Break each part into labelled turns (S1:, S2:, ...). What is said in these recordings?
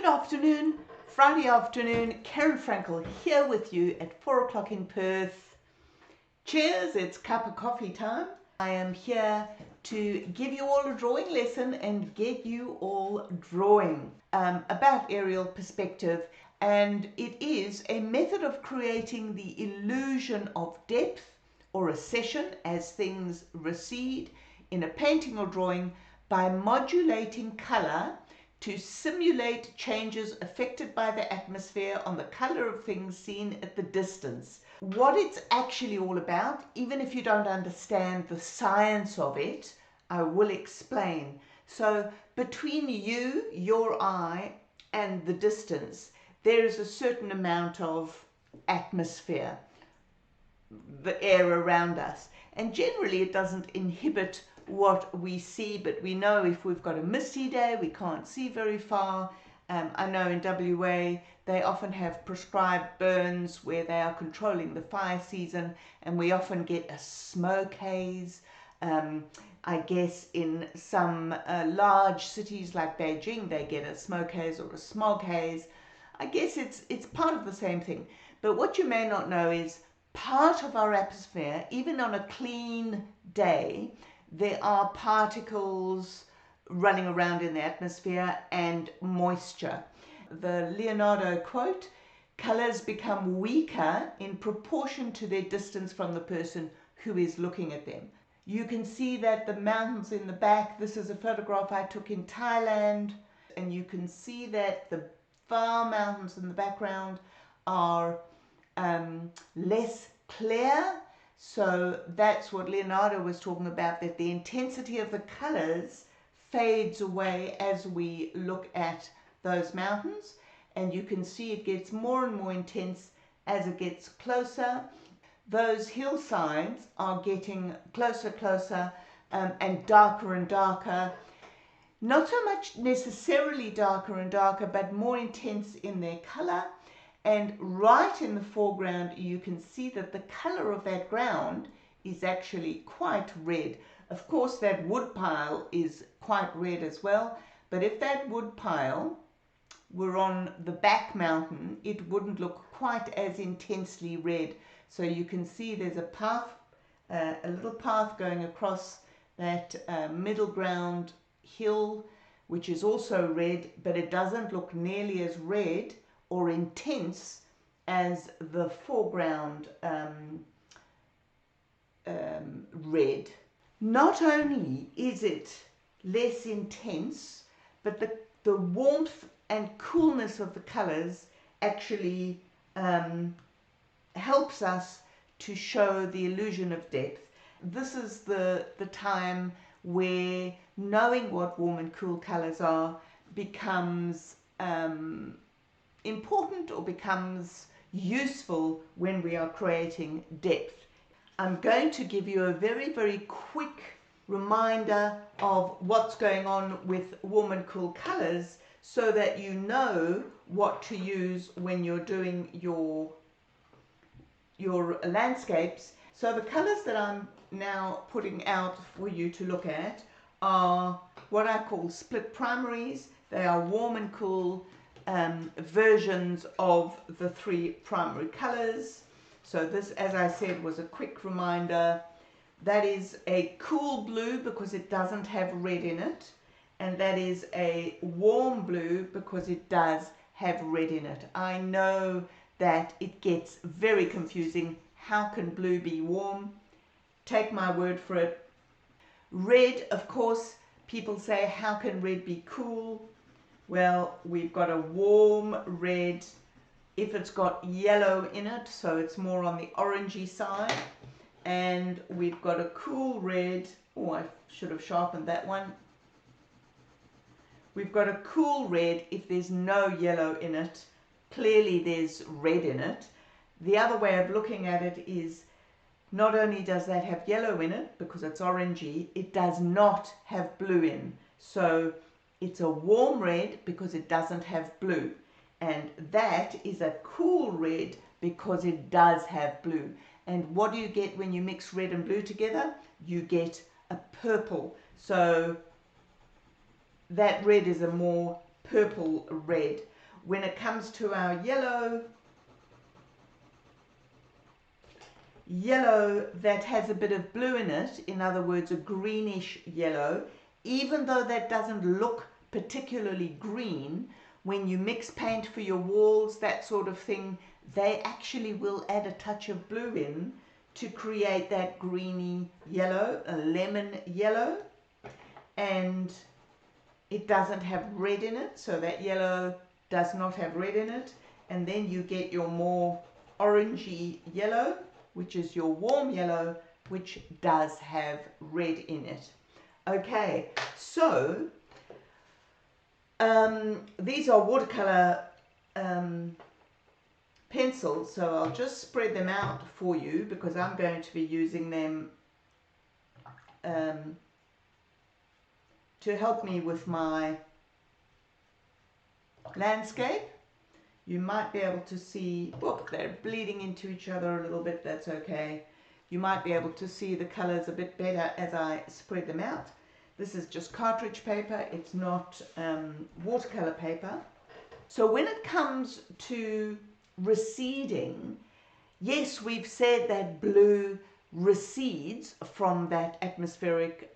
S1: Good afternoon, Friday afternoon. Karen Frankel here with you at 4 o'clock in Perth. Cheers, it's cup of coffee time. I am here to give you all a drawing lesson and get you all drawing about aerial perspective, and it is a method of creating the illusion of depth or recession as things recede in a painting or drawing by modulating color to simulate changes affected by the atmosphere on the color of things seen at the distance. What it's actually all about, even if you don't understand the science of it, I will explain. So between you, your eye, and the distance, there is a certain amount of atmosphere, the air around us. And generally it doesn't inhibit what we see, but we know if we've got a misty day, we can't see very far. I know in WA they often have prescribed burns where they are controlling the fire season, and we often get a smoke haze. I guess in some large cities like Beijing they get a smoke haze or a smog haze. I guess it's part of the same thing. But what you may not know is part of our atmosphere, even on a clean day, there are particles running around in the atmosphere and moisture. The Leonardo quote, "Colors become weaker in proportion to their distance from the person who is looking at them." You can see that the mountains in the back, this is a photograph I took in Thailand, and you can see that the far mountains in the background are less clear. So that's what Leonardo was talking about, that the intensity of the colors fades away as we look at those mountains, and you can see it gets more and more intense as it gets closer. Those hillsides are getting closer, and darker, not so much necessarily darker and darker, but more intense in their color. And right in the foreground you can see that the color of that ground is actually quite red. Of course that wood pile is quite red as well, but if that wood pile were on the back mountain it wouldn't look quite as intensely red. So you can see there's a path, a little path going across that middle ground hill, which is also red, but it doesn't look nearly as red or intense as the foreground red. Not only is it less intense, but the warmth and coolness of the colors actually helps us to show the illusion of depth. This is the time where knowing what warm and cool colors are becomes important or becomes useful when we are creating depth. I'm going to give you a very quick reminder of what's going on with warm and cool colors so that you know what to use when you're doing your landscapes. So the colors that I'm now putting out for you to look at are what I call split primaries. They are warm and cool versions of the three primary colors. So this, as I said, was a quick reminder. That is a cool blue because it doesn't have red in it, and that is a warm blue because it does have red in it. I know that it gets very confusing. How can blue be warm? Take my word for it. Red, of course, people say, how can red be cool? Well, we've got a warm red if it's got yellow in it, so it's more on the orangey side. And we've got a cool red. Oh, I should have sharpened that one. We've got a cool red if there's no yellow in it. Clearly there's red in it. The other way of looking at it is not only does that have yellow in it because it's orangey, it does not have blue in. So it's a warm red because it doesn't have blue, and that is a cool red because it does have blue. And what do you get when you mix red and blue together? You get a purple. So that red is a more purple red. when it comes to our yellow that has a bit of blue in it, in other words a greenish yellow, even though that doesn't look particularly green, when you mix paint for your walls, that sort of thing, they actually will add a touch of blue in to create that greeny yellow, a lemon yellow. And it doesn't have red in it, so that yellow does not have red in it. And then you get your more orangey yellow, which is your warm yellow, which does have red in it. Okay, so these are watercolor pencils, so I'll just spread them out for you because I'm going to be using them to help me with my landscape. You might be able to see, oh, they're bleeding into each other a little bit, that's okay. You might be able to see the colors a bit better as I spread them out. This is just cartridge paper, it's not watercolor paper. So when it comes to receding, yes, we've said that blue recedes from that atmospheric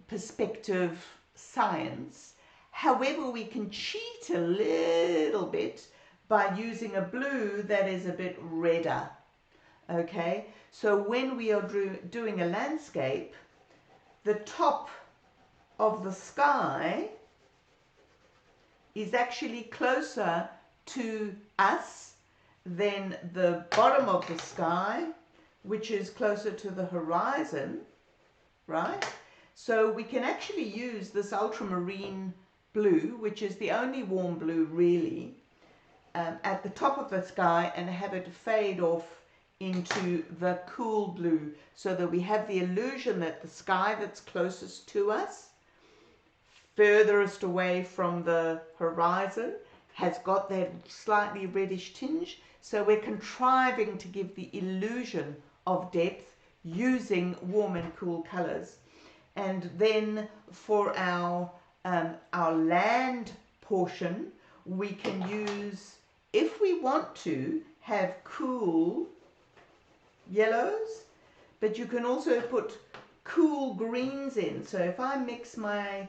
S1: perspective science. However, we can cheat a little bit by using a blue that is a bit redder. Okay, so when we are doing a landscape, the top of the sky is actually closer to us than the bottom of the sky, which is closer to the horizon, right? So we can actually use this ultramarine blue, which is the only warm blue really, at the top of the sky, and have it fade off into the cool blue, so that we have the illusion that the sky that's closest to us, furthest away from the horizon, has got that slightly reddish tinge. So we're contriving to give the illusion of depth using warm and cool colors. And then for our land portion, we can use, if we want to, have cool yellows, but you can also put cool greens in. So if I mix my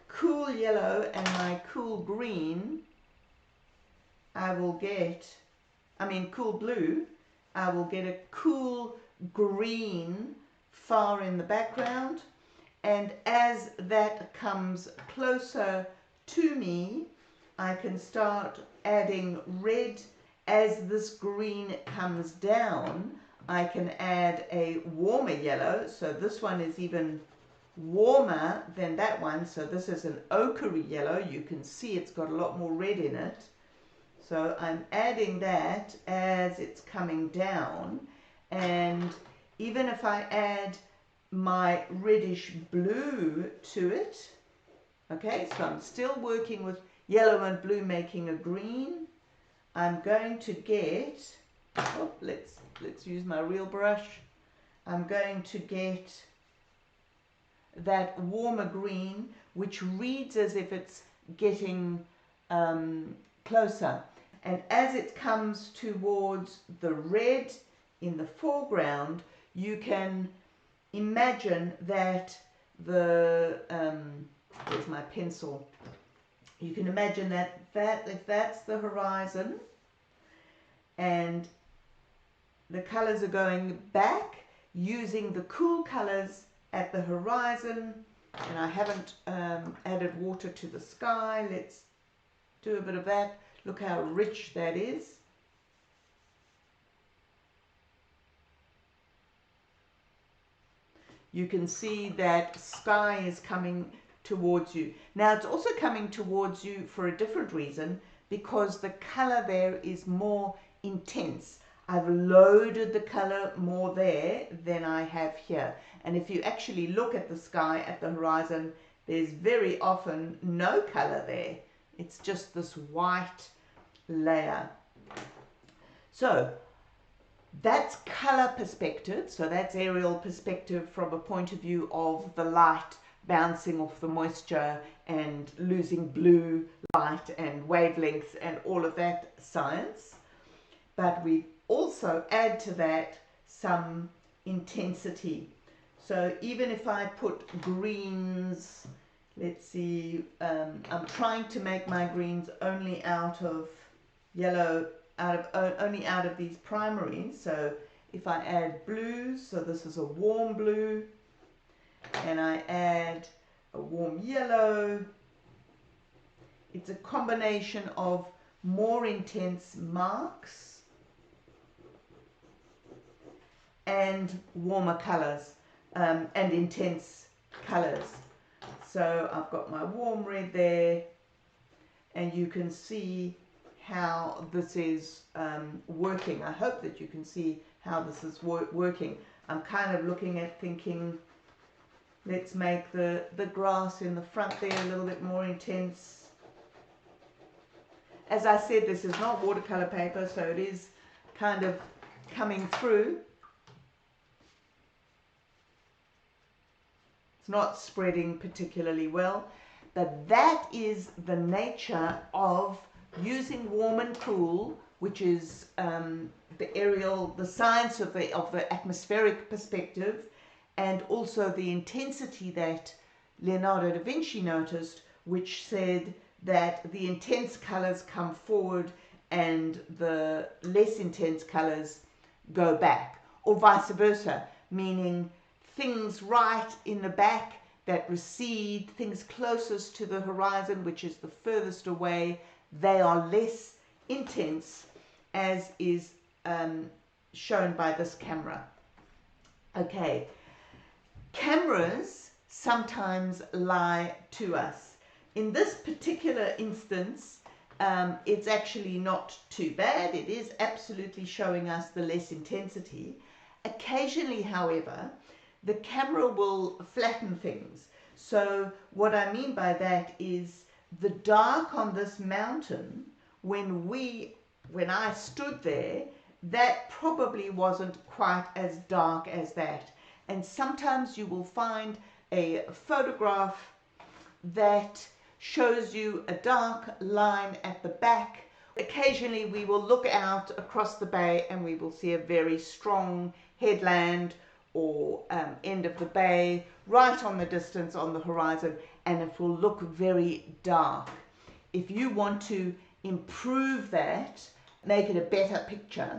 S1: cool yellow and my cool green, cool blue, I will get a cool green far in the background. And as that comes closer to me, I can start adding red. As this green comes down, I can add a warmer yellow. So this one is even warmer than that one. So this is an ochre yellow. You can see it's got a lot more red in it. So I'm adding that as it's coming down. And even if I add my reddish blue to it, okay, so I'm still working with yellow and blue making a green. I'm going to get, oh, let's use my real brush. I'm going to get that warmer green, which reads as if it's getting closer. And as it comes towards the red in the foreground, you can imagine that where's my pencil? You can imagine that if that's the horizon and the colors are going back, using the cool colors at the horizon, and I haven't added water to the sky. Let's do a bit of that. Look how rich that is. You can see that sky is coming towards you. Now it's also coming towards you for a different reason, because the color there is more intense. I've loaded the color more there than I have here. And if you actually look at the sky at the horizon, there's very often no color there. It's just this white layer. So that's color perspective. So that's aerial perspective from a point of view of the light bouncing off the moisture and losing blue light and wavelengths and all of that science. But we also add to that some intensity. So even if I put greens, let's see, I'm trying to make my greens only out of yellow, only out of these primaries. So if I add blues, so this is a warm blue, and I add a warm yellow, it's a combination of more intense marks and warmer colors, and intense colors. So I've got my warm red there, and you can see how this is working. I hope that you can see how this is working. I'm kind of looking at thinking, let's make the grass in the front there a little bit more intense. As I said, this is not watercolor paper, so it is kind of coming through. It's not spreading particularly well, but that is the nature of using warm and cool, which is the science of the atmospheric perspective, and also the intensity that Leonardo da Vinci noticed, which said that the intense colors come forward and the less intense colors go back, or vice versa, meaning things right in the back that recede, things closest to the horizon, which is the furthest away, they are less intense, as is shown by this camera. Okay, cameras sometimes lie to us. In this particular instance, it's actually not too bad. It is absolutely showing us the less intensity. Occasionally, however, the camera will flatten things. So what I mean by that is the dark on this mountain, when I stood there, that probably wasn't quite as dark as that. And sometimes you will find a photograph that shows you a dark line at the back. Occasionally we will look out across the bay and we will see a very strong headland or end of the bay right on the distance on the horizon, and it will look very dark. If you want to improve that, make it a better picture,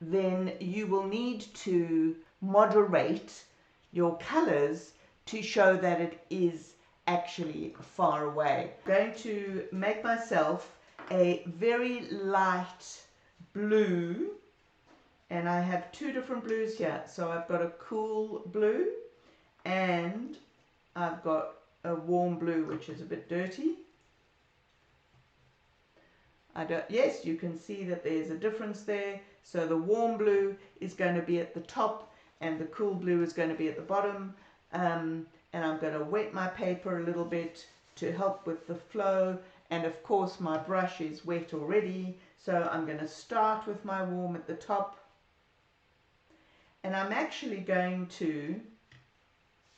S1: then you will need to moderate your colors to show that it is actually far away. I'm going to make myself a very light blue, and I have two different blues here. So I've got a cool blue and I've got a warm blue, which is a bit dirty. Yes, you can see that there's a difference there. So the warm blue is going to be at the top and the cool blue is going to be at the bottom. And I'm going to wet my paper a little bit to help with the flow. And of course my brush is wet already. So I'm going to start with my warm at the top. And I'm actually going to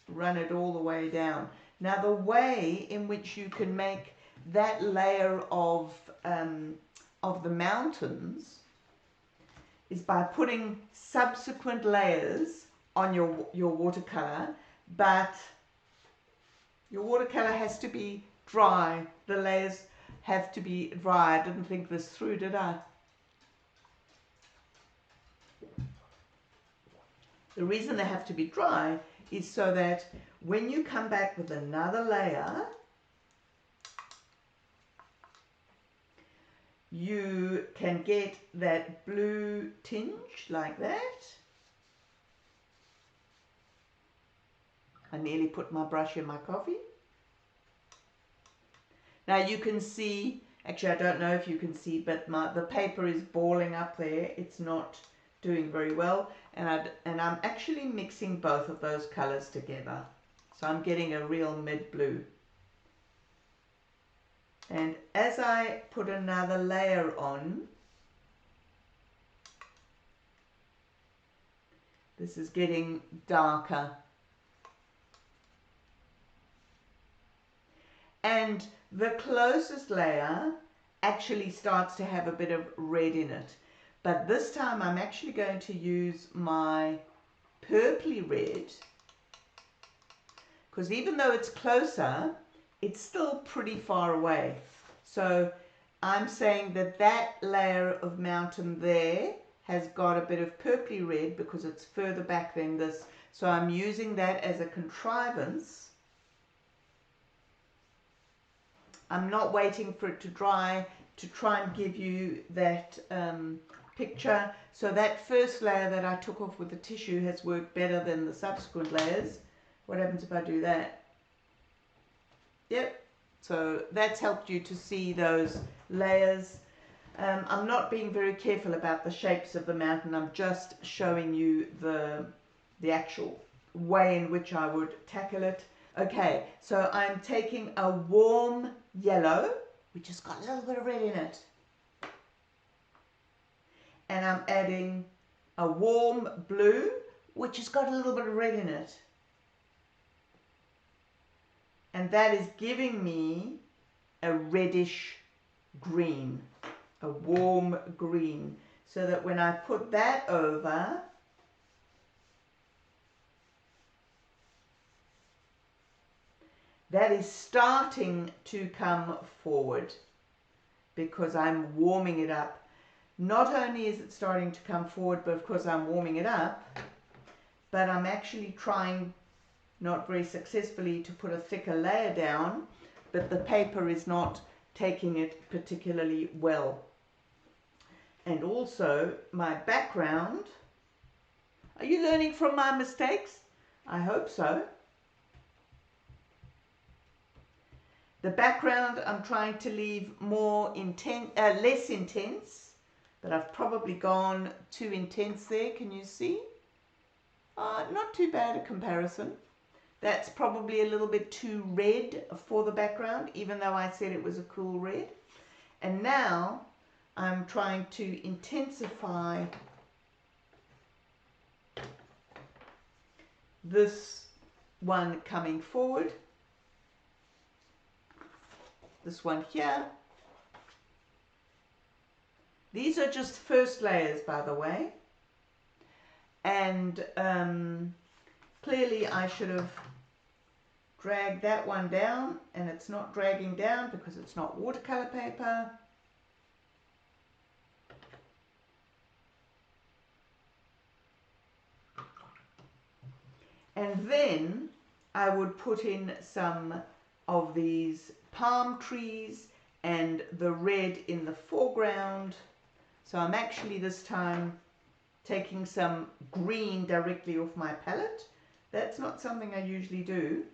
S1: run it all the way down. Now the way in which you can make that layer of the mountains is by putting subsequent layers on your watercolor, but your watercolor has to be dry. The layers have to be dry. I didn't think this through, did I? The reason they have to be dry is so that when you come back with another layer, you can get that blue tinge like that. I nearly put my brush in my coffee. Now you can see, actually I don't know if you can see, but the paper is balling up there. It's not doing very well, and I'm actually mixing both of those colors together. So I'm getting a real mid blue. And as I put another layer on, this is getting darker. And the closest layer actually starts to have a bit of red in it. But this time I'm actually going to use my purpley red, because even though it's closer, it's still pretty far away. So I'm saying that that layer of mountain there has got a bit of purpley red because it's further back than this. So I'm using that as a contrivance. I'm not waiting for it to dry to try and give you that picture. So that first layer that I took off with the tissue has worked better than the subsequent layers. What happens if I do that? Yep. So that's helped you to see those layers. I'm not being very careful about the shapes of the mountain. I'm just showing you the actual way in which I would tackle it. Okay, so I'm taking a warm yellow, which has got a little bit of red in it. And I'm adding a warm blue, which has got a little bit of red in it. And that is giving me a reddish green, a warm green, so that when I put that over, that is starting to come forward because I'm warming it up. Not only is it starting to come forward because I'm warming it up, but I'm actually trying, not very successfully, to put a thicker layer down, but the paper is not taking it particularly well. And also my background, are you learning from my mistakes? I hope so. The background I'm trying to leave more intense, less intense, but I've probably gone too intense there. Can you see? Not too bad a comparison. That's probably a little bit too red for the background, even though I said it was a cool red. And now I'm trying to intensify this one coming forward. This one here. These are just first layers, by the way. And clearly I should have dragged that one down, and it's not dragging down because it's not watercolor paper. And then I would put in some of these palm trees and the red in the foreground. So I'm actually this time taking some green directly off my palette. That's not something I usually do.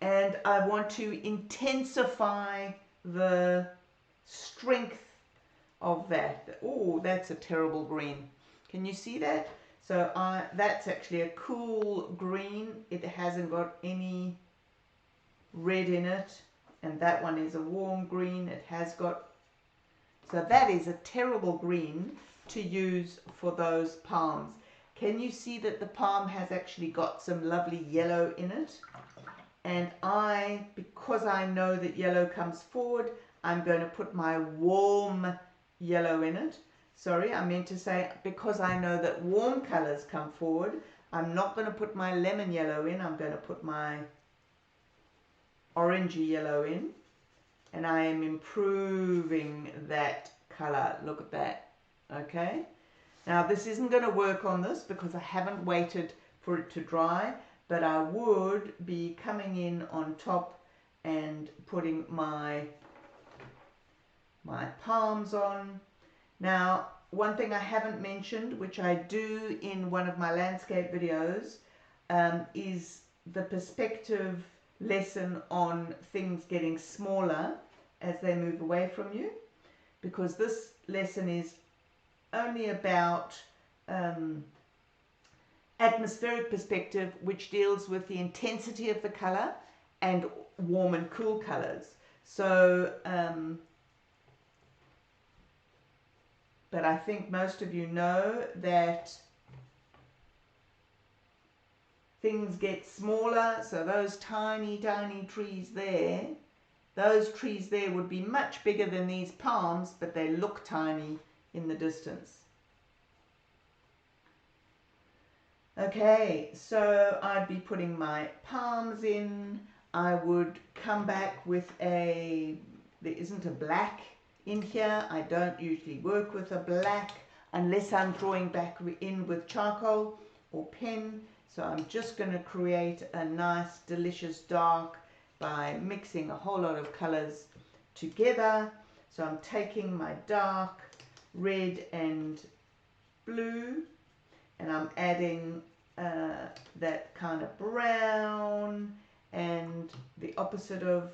S1: And I want to intensify the strength of that. Oh, that's a terrible green. Can you see that? So that's actually a cool green. It hasn't got any red in it. And that one is a warm green. It has got... So that is a terrible green to use for those palms. Can you see that the palm has actually got some lovely yellow in it? And because I know that yellow comes forward, I'm going to put my warm yellow in it. Sorry, I meant to say because I know that warm colors come forward, I'm not going to put my lemon yellow in. I'm going to put my orangey yellow in. And I am improving that color. Look at that. Okay. Now this isn't going to work on this because I haven't waited for it to dry. But I would be coming in on top and putting my palms on. Now, one thing I haven't mentioned, which I do in one of my landscape videos, is the perspective lesson on things getting smaller as they move away from you. Because this lesson is only about atmospheric perspective, which deals with the intensity of the color and warm and cool colors. So, but I think most of you know that things get smaller. So those tiny, tiny trees there, those trees there would be much bigger than these palms, but they look tiny in the distance. Okay, so I'd be putting my palms in. I would come back with there isn't a black in here. I don't usually work with a black unless I'm drawing back in with charcoal or pen. So I'm just going to create a nice, delicious dark by mixing a whole lot of colors together. So I'm taking my dark red and blue, and I'm adding that kind of brown and the opposite of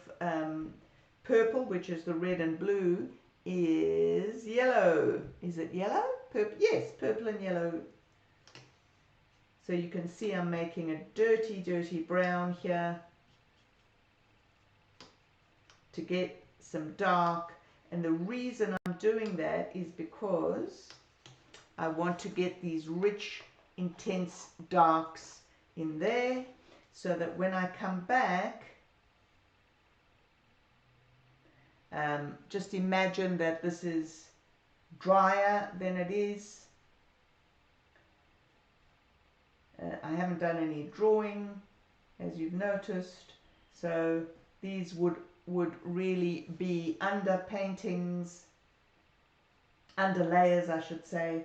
S1: purple, which is the red and blue, is yellow. Is it yellow? Purple? Yes, purple and yellow. So you can see I'm making a dirty, dirty brown here to get some dark. And the reason I'm doing that is because I want to get these rich, intense darks in there, so that when I come back, just imagine that this is drier than it is. I haven't done any drawing, as you've noticed, so these would really be under paintings, under layers I should say,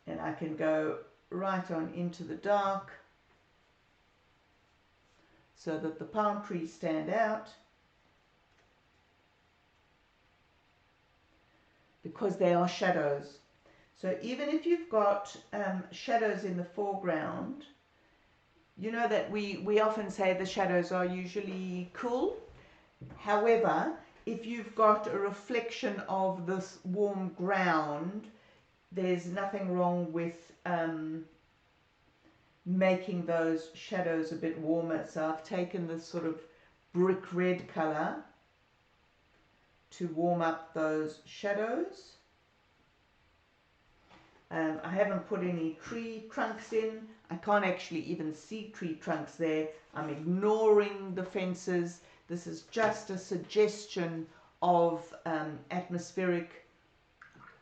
S1: and I can go right on into the dark so that the palm trees stand out, because they are shadows. So even if you've got shadows in the foreground, you know that we often say the shadows are usually cool. However, if you've got a reflection of this warm ground, there's nothing wrong with making those shadows a bit warmer. So I've taken this sort of brick red color to warm up those shadows. I haven't put any tree trunks in. I can't actually even see tree trunks there. I'm ignoring the fences. This is just a suggestion of atmospheric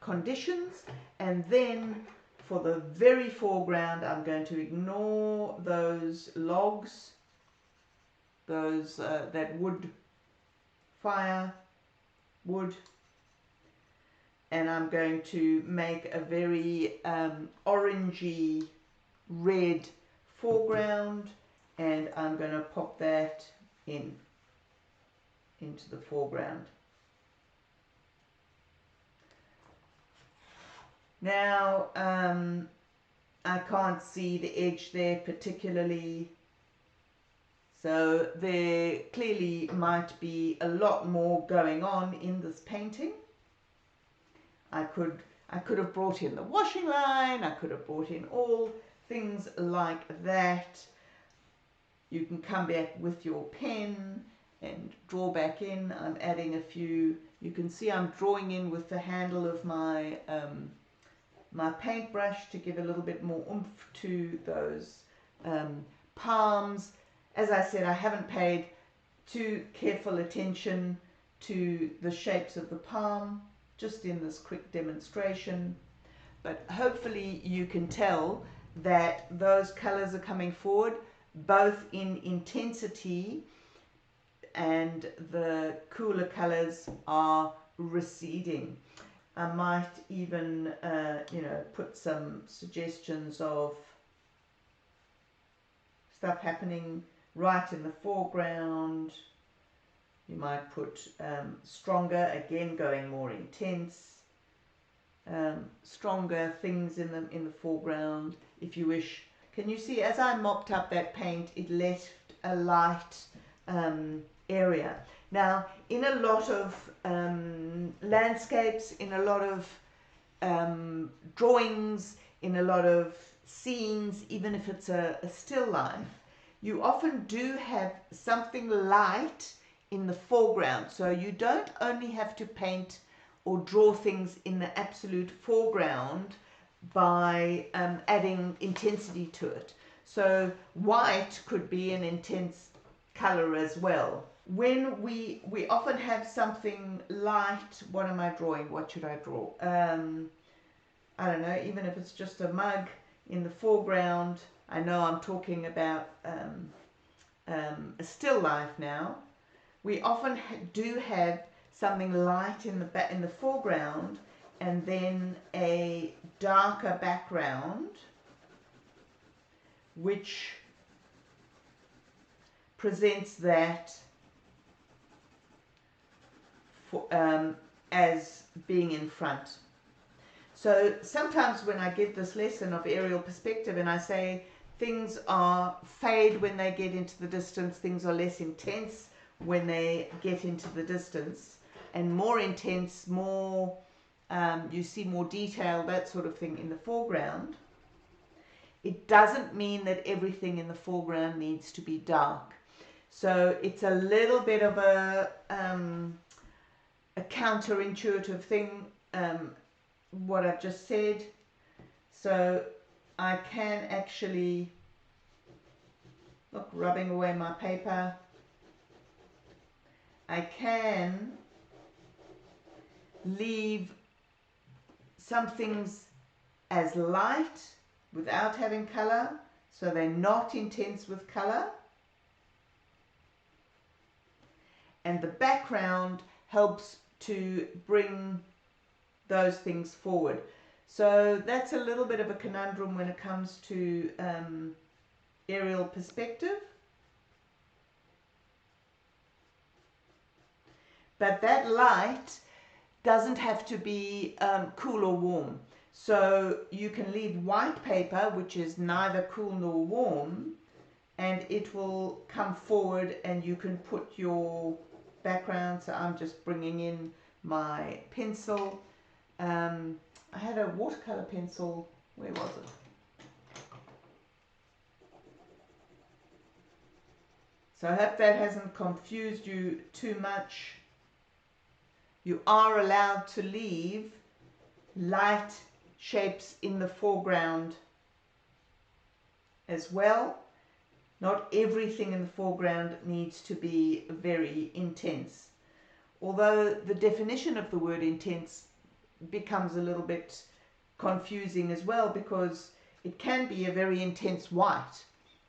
S1: conditions. And then for the very foreground, I'm going to ignore those logs, those that wood, fire, wood, and I'm going to make a very orangey red foreground, and I'm going to pop that into the foreground. Now I can't see the edge there particularly, so there clearly might be a lot more going on in this painting. I could have brought in the washing line, I could have brought in all things like that. You can come back with your pen and draw back in. I'm adding a few, you can see I'm drawing in with the handle of my my paintbrush to give a little bit more oomph to those palms. As I said, I haven't paid too careful attention to the shapes of the palm, just in this quick demonstration, but hopefully you can tell that those colors are coming forward, both in intensity, and the cooler colors are receding. I might even put some suggestions of stuff happening right in the foreground. You might put stronger, again going more intense, stronger things in the foreground if you wish. Can you see, as I mopped up that paint, it left a light area. Now, in a lot of landscapes, in a lot of drawings, in a lot of scenes, even if it's a still life, you often do have something light in the foreground. So you don't only have to paint or draw things in the absolute foreground by adding intensity to it. So white could be an intense color as well. When we often have something light, what am I drawing? What should I draw? I don't know, even if it's just a mug in the foreground. I know I'm talking about a still life now. We often do have something light in the foreground and then a darker background which presents that as being in front. So sometimes when I give this lesson of aerial perspective and I say things are fade when they get into the distance, things are less intense when they get into the distance, and more intense, more you see more detail, that sort of thing in the foreground. It doesn't mean that everything in the foreground needs to be dark. So it's a little bit of a counterintuitive thing, what I've just said. So I can actually, look, rubbing away my paper, I can leave some things as light without having color, so they're not intense with color. And the background helps to bring those things forward. So that's a little bit of a conundrum when it comes to aerial perspective. But that light doesn't have to be cool or warm. So you can leave white paper, which is neither cool nor warm, and it will come forward and you can put your background. So I'm just bringing in my pencil. I had a watercolor pencil, where was it? So I hope that hasn't confused you too much. You are allowed to leave light shapes in the foreground as well. Not everything in the foreground needs to be very intense. Although the definition of the word intense becomes a little bit confusing as well, because it can be a very intense white.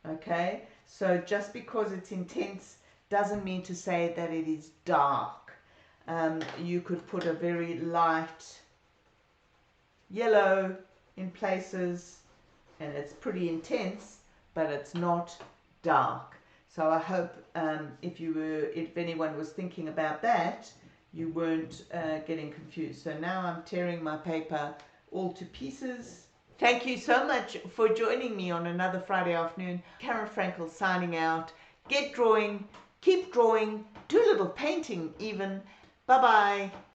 S1: Okay, so just because it's intense doesn't mean to say that it is dark. You could put a very light yellow in places and it's pretty intense, but it's not dark. So I hope if anyone was thinking about that, you weren't getting confused. So now I'm tearing my paper all to pieces. Thank you so much for joining me on another Friday afternoon. Karen Frankel signing out. Get drawing, keep drawing, do a little painting even. Bye-bye.